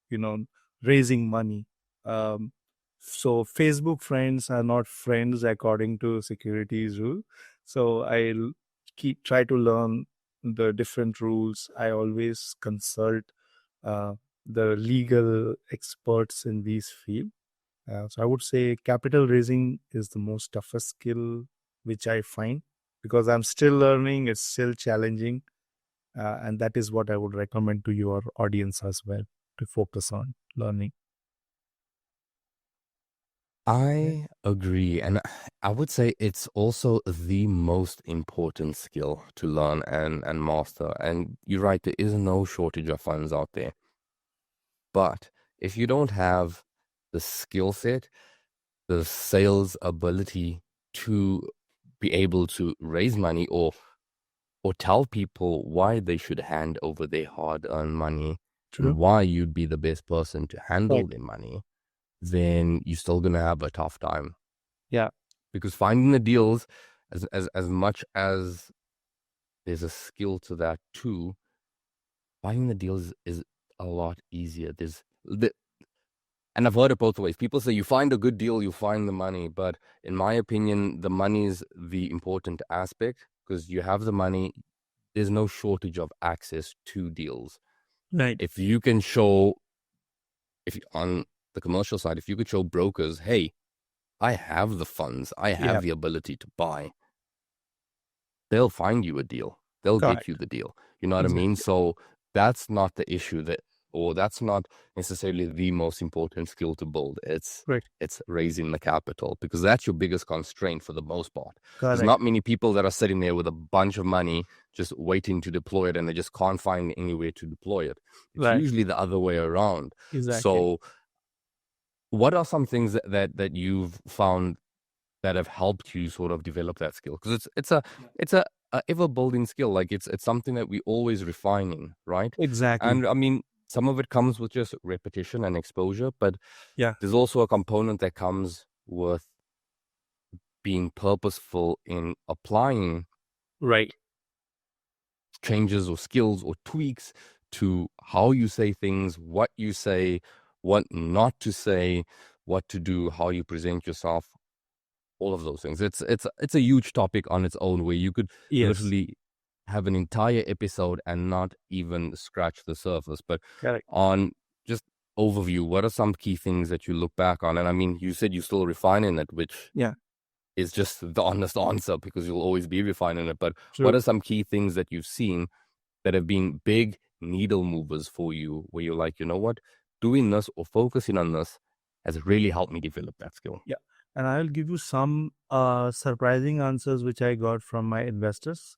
you know raising money. So Facebook friends are not friends according to securities rule. So I'll keep try to learn the different rules. I always consult uh, the legal experts in these field. So I would say capital raising is the most toughest skill which I find, because I'm still learning, it's still challenging, and that is what I would recommend to your audience as well, to focus on learning. Yeah. I agree. And I would say it's also the most important skill to learn and master. And you're right, there is no shortage of funds out there. But if you don't have the skill set, the sales ability to be able to raise money or tell people why they should hand over their hard-earned money and True. why you'd be the best person to handle Right. their money, then you're still gonna have a tough time. Yeah. Because finding the deals, as much as there's a skill to that too, finding the deals is a lot easier. And I've heard it both ways. People say you find a good deal, you find the money. But in my opinion, the money is the important aspect because you have the money. There's no shortage of access to deals. Right. If you can show, if you, on the commercial side, if you could show brokers, hey, I have the funds, I Yeah. have the ability to buy, they'll find you a deal. They'll get you Correct. the deal. You know what I mean? Exactly. So that's not the issue or that's not necessarily the most important skill to build. Right. It's raising the capital because that's your biggest constraint for the most part. There's Correct. not many people that are sitting there with a bunch of money just waiting to deploy it and they just can't find anywhere to deploy it. It's Right. usually the other way around. Exactly. So what are some things that you've found that have helped you sort of develop that skill? Because it's a ever building skill. Like it's something that we always refining, right? Exactly. And I mean, some of it comes with just repetition and exposure, but Yeah. there's also a component that comes with being purposeful in applying Right. changes or skills or tweaks to how you say things, what you say, what not to say, what to do, how you present yourself, all of those things. It's a huge topic on its own where you could Yes. literally have an entire episode and not even scratch the surface. But Correct. on just overview, what are some key things that you look back on? And I mean, you said you're still refining it, which Yeah. is just the honest answer because you'll always be refining it. But what True. are some key things that you've seen that have been big needle movers for you where you're like, you know what, doing this or focusing on this has really helped me develop that skill? Yeah. And I'll give you some surprising answers which I got from my investors,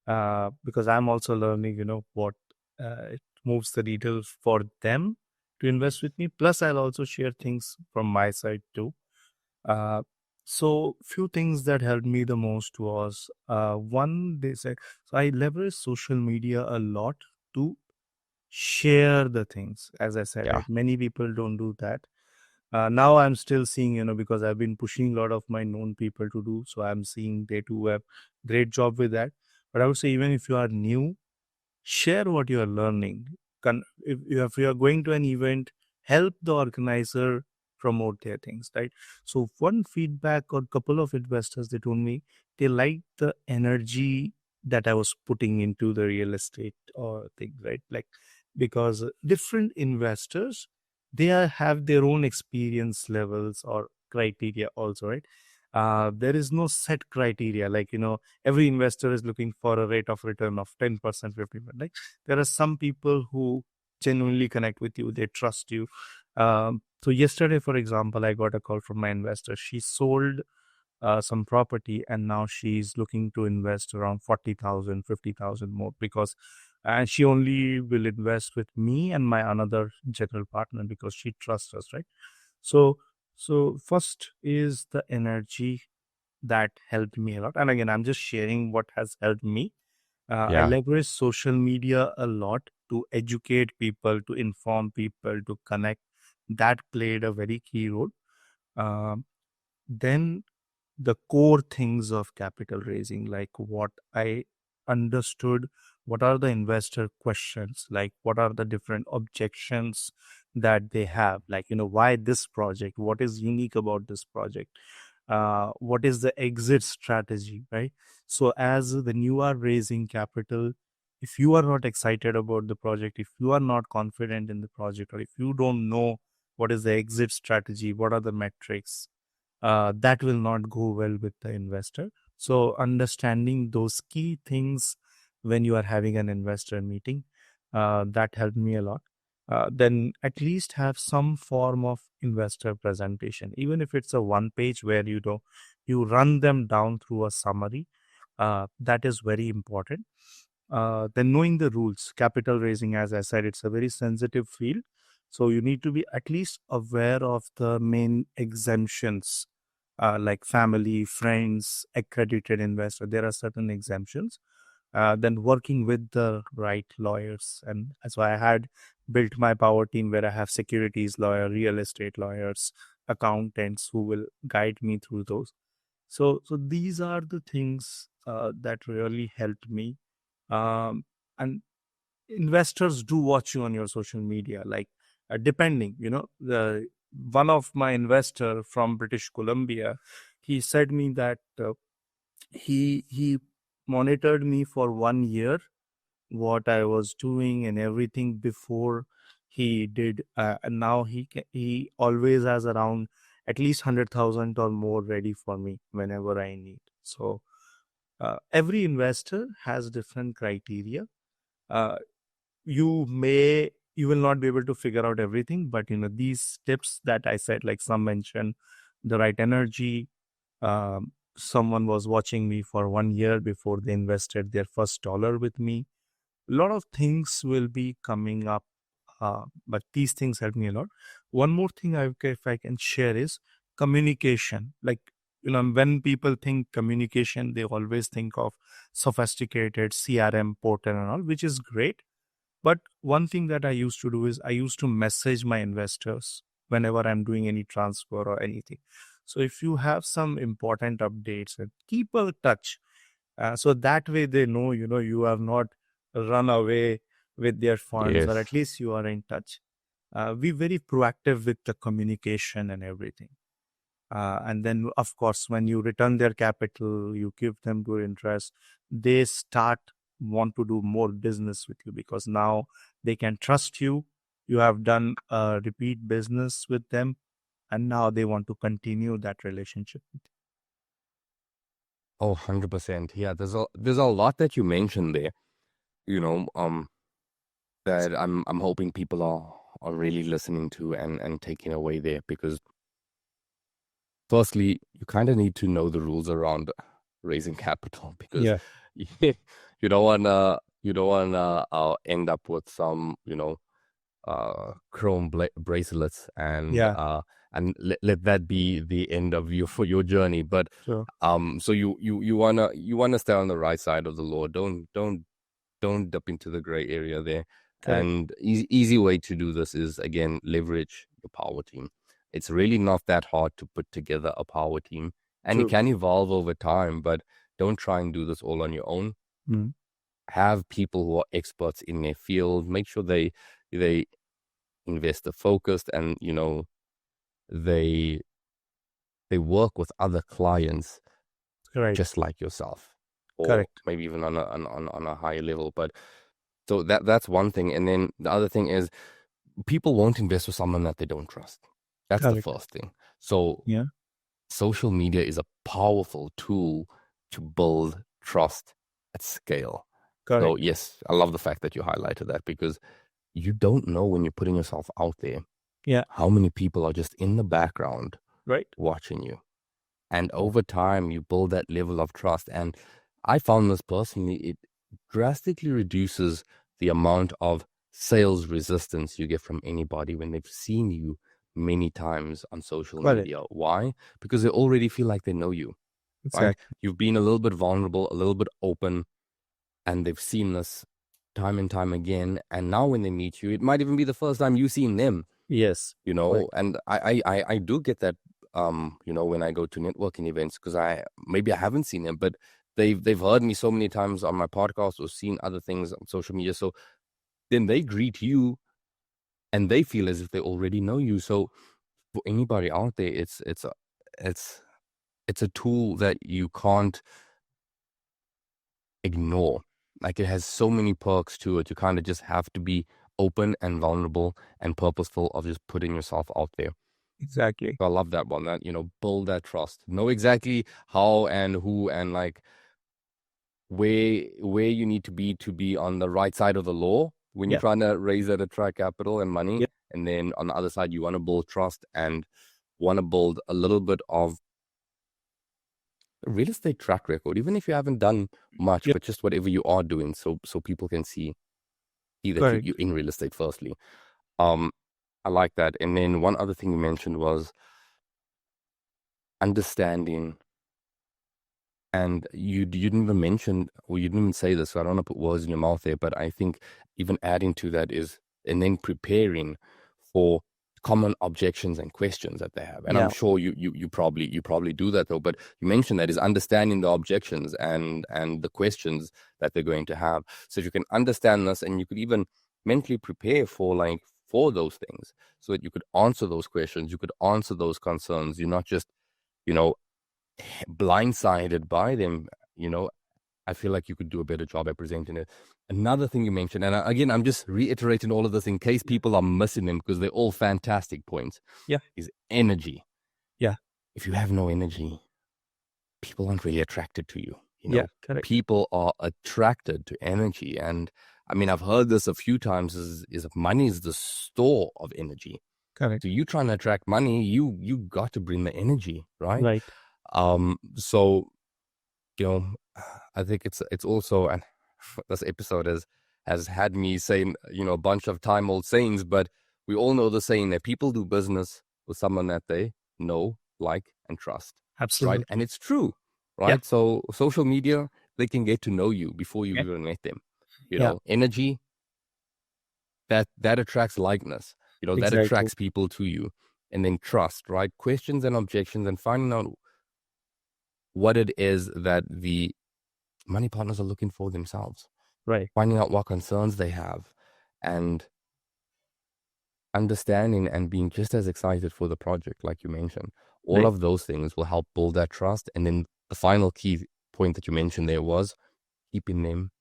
because I'm also learning, what it moves the needle for them to invest with me. Plus, I'll also share things from my side too. Uh, so few things that helped me the most was, one, they said, so I leverage social media a lot to share the things. As I said, Yeah. right, many people don't do that. Now I'm still seeing, because I've been pushing a lot of my known people to do, so I'm seeing they do a great job with that. But I would say, even if you are new, share what you are learning. If you are going to an event, help the organizer promote their things, right? So one feedback or couple of investors, they told me they liked the energy that I was putting into the real estate or thing, right? Like, because different investors, have their own experience levels or criteria also, right? There is no set criteria, like, every investor is looking for a rate of return of 10%, 50%. Like, there are some people who genuinely connect with you, they trust you. So yesterday, for example, I got a call from my investor. She sold some property, and now she's looking to invest around 40,000, 50,000 more, because and she only will invest with me and my another general partner because she trusts us, right? So first is the energy that helped me a lot. And again, I'm just sharing what has helped me. I Yeah. leverage social media a lot to educate people, to inform people, to connect. That played a very key role. Um, then the core things of capital raising, like what I understood, what are the investor questions, like what are the different objections that they have, like, why this project, what is unique about this project, what is the exit strategy, right? So as when you are raising capital, if you are not excited about the project, if you are not confident in the project, or if you don't know what is the exit strategy, what are the metrics, that will not go well with the investor. So understanding those key things when you are having an investor meeting, that helped me a lot. Then at least have some form of investor presentation, even if it's a one page where you run them down through a summary. That is very important. Then knowing the rules, capital raising, as I said, it's a very sensitive field. So you need to be at least aware of the main exemptions, like family, friends, accredited investor. There are certain exemptions. Then working with the right lawyers. And that's why I had built my power team where I have securities lawyer, real estate lawyers, accountants who will guide me through those. So these are the things that really helped me. And investors do watch you on your social media, like, depending, the one of my investor from British Columbia, he said me that he monitored me for 1 year, what I was doing and everything before he did, and now he always has around at least 100,000 or more ready for me whenever I need. So every investor has different criteria. uh, you will not be able to figure out everything, but these tips that I said, like some mention the right energy. Someone was watching me for 1 year before they invested their first dollar with me. A lot of things will be coming up, but these things help me a lot. One more thing, if I can share, is communication. Like, when people think communication, they always think of sophisticated CRM portal and all, which is great. But one thing that I used to do is I used to message my investors whenever I'm doing any transfer or anything. So if you have some important updates, keep a touch. So that way they know, you have not run away with their funds, or Yes. at least you are in touch. Be very proactive with the communication and everything. And then, of course, when you return their capital, you give them good interest, they start want to do more business with you because now they can trust you. You have done a repeat business with them, and now they want to continue that relationship with Oh, 100%. Yeah, there's a lot that you mentioned there, you know, that I'm hoping people are really listening to and taking away there, because firstly, you kind of need to know the rules around raising capital, you. because Yeah, you don't wanna end up with some, chrome bracelets, and yeah, let that be the end of you for your journey. But sure, so you wanna stay on the right side of the law. Don't dip into the gray area there. correct, And easy way to do this is, again, leverage your power team. It's really not that hard to put together a power team, and it true. can evolve over time. But don't try and do this all on your own. Mm. have people who are experts in their field. Make sure they investor focused, and they work with other clients Right. just like yourself, or Correct. maybe even on a higher level. But so that's one thing. And then the other thing is, people won't invest with someone that they don't trust. That's the Correct. first thing. So Yeah. social media is a powerful tool to build trust at scale. So Correct. yes, I love the fact that you highlighted that, because you don't know when you're putting yourself out there Yeah. how many people are just in the background Right. watching you. And Oh, over time, you build that level of trust. And I found this personally, it drastically reduces the amount of sales resistance you get from anybody when they've seen you many times on social correct. media. Why? Because they already feel like they know you, right? Exactly. You've been a little bit vulnerable, a little bit open, and they've seen this time and time again. And now when they meet you, it might even be the first time you've seen them, Yes. Correct. and I do get that, when I go to networking events, because maybe I haven't seen them, but they've heard me so many times on my podcast or seen other things on social media. So then they greet you and they feel as if they already know you. So for anybody out there, it's it's a tool that you can't ignore. Like, it has so many perks to it. You kind of just have to be open and vulnerable and purposeful of just putting yourself out there. Exactly. So I love that one. That, build that trust. Know exactly how and who and like where you need to be on the right side of the law when you're Yeah. trying to raise that attract capital and money. Yeah. And then on the other side, you want to build trust and want to build a little bit of a real estate track record, even if you haven't done much, Yeah. but just whatever you are doing, so people can see that you're Correct. in real estate. Firstly, um, I like that. And then one other thing you mentioned was understanding. And you didn't even mention, or you didn't even say this, so I don't want to put words in your mouth there, but I think even adding to that is, and then preparing for common objections and questions that they have. And I'm Yeah. sure you probably do that though, but you mentioned that is understanding the objections and the questions that they're going to have. So if you can understand this, and you could even mentally prepare for those things, so that you could answer those questions, you could answer those concerns. You're not just, you know, blindsided by them, I feel like you could do a better job at presenting it. Another thing you mentioned, and again, I'm just reiterating all of this in case people are missing them, because they're all fantastic points, Yeah. is energy. Yeah. If you have no energy, people aren't really attracted to you. Yeah. Correct. People are attracted to energy. And I mean, I've heard this a few times, is money is the store of energy. Correct. So you trying to attract money, you got to bring the energy, right? Right. So I think it's also, and this episode has had me saying, a bunch of time old sayings, but we all know the saying that people do business with someone that they know, like, and trust, right? And Absolutely. it's true, Yeah. right? So social media, they can get to know you before you've Yeah. even met them. Yeah. Energy, that attracts likeness, that Exactly. attracts people to you. And then trust, right? Questions and objections, and finding out what it is that the money partners are looking for themselves, Right. finding out what concerns they have, and understanding and being just as excited for the project, like you mentioned. All Right. of those things will help build that trust. And then the final key point that you mentioned there was keeping them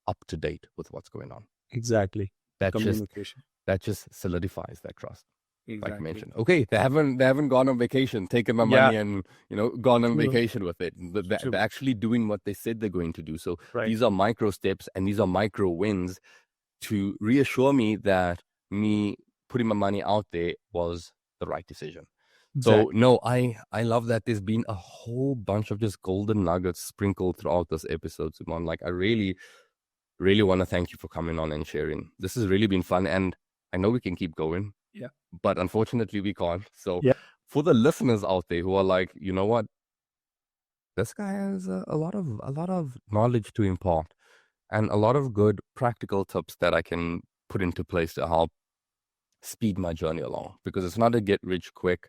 up to date with what's going on. Exactly. That just Communication. solidifies that trust. Like you Exactly. mentioned, okay, they haven't gone on vacation, taken my Yeah. money, and gone on True. vacation with it. They're True. actually doing what they said they're going to do. So Right. these are micro steps, and these are micro wins to reassure me that me putting my money out there was the right decision. So Exactly. no, I love that there's been a whole bunch of just golden nuggets sprinkled throughout this episode, Suman. Like, I really, really want to thank you for coming on and sharing. This has really been fun, and I know we can keep going, Yeah. but unfortunately we can't. So Yeah. for the listeners out there who are like, you know what, this guy has a lot of knowledge to impart, and a lot of good practical tips that I can put into place to help speed my journey along. Because it's not a get rich quick,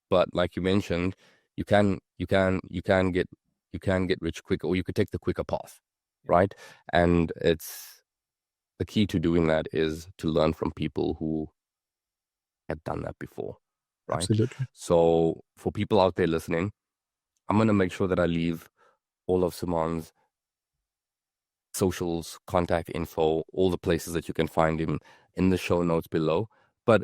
but like you mentioned, you can get rich quick, or you could take the quicker path. right? And it's the key to doing that is to learn from people who have done that before, right? Absolutely. So for people out there listening, I'm going to make sure that I leave all of Suman's socials, contact info, all the places that you can find him in the show notes below. But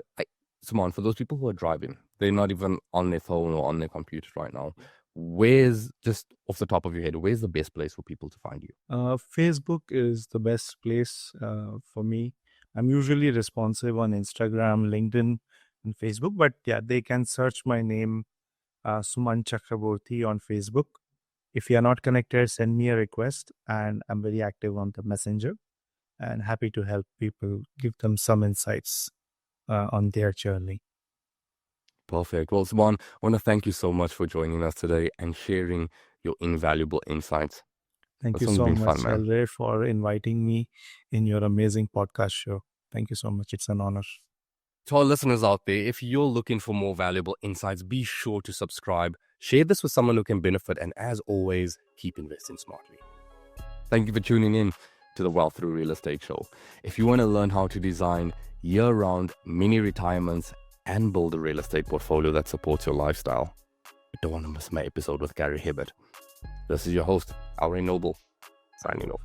Suman, for those people who are driving, they're not even on their phone or on their computer right now. Where's, just off the top of your head, where's the best place for people to find you? Facebook is the best place for me. I'm usually responsive on Instagram, LinkedIn, and Facebook. But yeah, they can search my name, Suman Chakraborty, on Facebook. If you are not connected, send me a request, and I'm very active on the messenger and happy to help people, give them some insights on their journey. Perfect. Well, Suman, I want to thank you so much for joining us today and sharing your invaluable insights. Thank This you one's so been fun, much, man. Elray, for inviting me in your amazing podcast show. Thank you so much. It's an honor. To our listeners out there, if you're looking for more valuable insights, be sure to subscribe, share this with someone who can benefit, and as always, keep investing smartly. Thank you for tuning in to the Wealth Through Real Estate Show. If you want to learn how to design year-round mini retirements and build a real estate portfolio that supports your lifestyle, you don't want to miss my episode with Gary Hibbert. This is your host, Alray Noble, signing off.